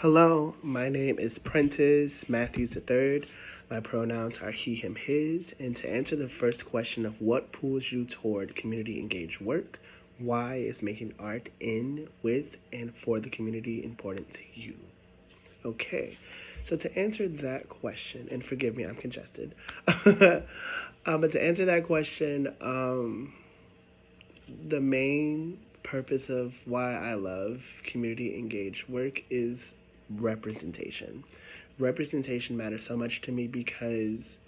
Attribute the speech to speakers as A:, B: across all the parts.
A: Hello, my name is Prentice Matthews III. My pronouns are he, him, his. And to answer the first question of what pulls you toward community engaged work, why is making art in, with, and for the community important to you? Okay, so to answer that question, and forgive me, I'm congested. But to answer that question, the main purpose of why I love community engaged work is representation. Representation matters so much to me because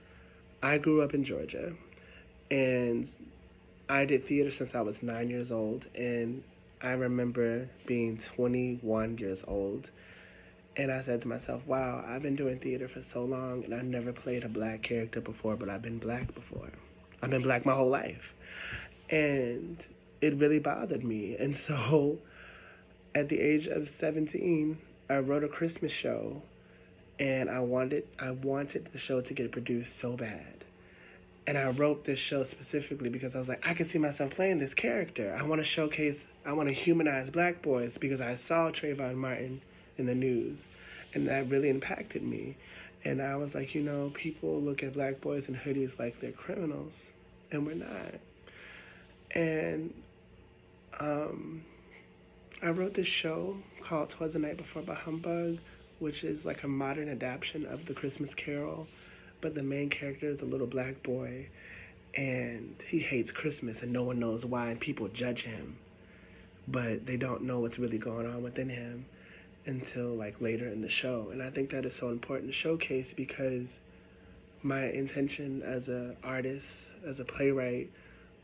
A: I grew up in Georgia and I did theater since I was 9 years old. And I remember being 21 years old. And I said to myself, wow, I've been doing theater for so long and I've never played a black character before, but I've been black before. I've been black my whole life. And it really bothered me. And so at the age of 17, I wrote a Christmas show and I wanted the show to get produced so bad. And I wrote this show specifically because I was like, I can see myself playing this character. I want to humanize black boys because I saw Trayvon Martin in the news and that really impacted me. And I was like, people look at black boys in hoodies like they're criminals and we're not. And I wrote this show called 'Twas the Night Before Bah Humbug, which is like a modern adaptation of The Christmas Carol, but the main character is a little black boy, and he hates Christmas, and no one knows why, and people judge him, but they don't know what's really going on within him until like later in the show. And I think that is so important to showcase because my intention as an artist, as a playwright,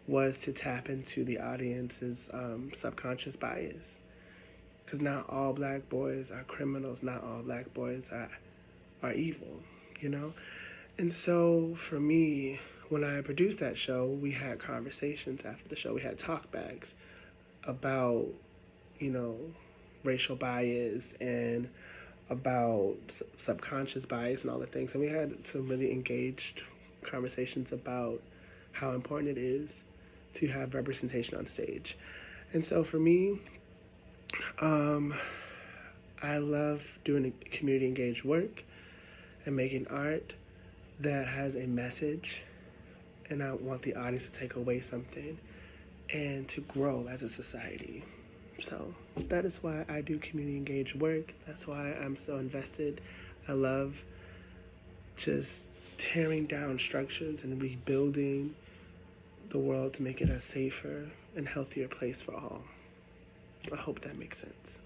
A: was to tap into the audience's subconscious bias. Because not all black boys are criminals, not all black boys are evil, you know? And so for me, when I produced that show, we had conversations after the show. We had talkbacks about, racial bias and about subconscious bias and all the things. And we had some really engaged conversations about how important it is to have representation on stage. And so for me, I love doing community engaged work and making art that has a message, and I want the audience to take away something and to grow as a society. So that is why I do community engaged work. That's why I'm so invested. I love just tearing down structures and rebuilding the world to make it a safer and healthier place for all. I hope that makes sense.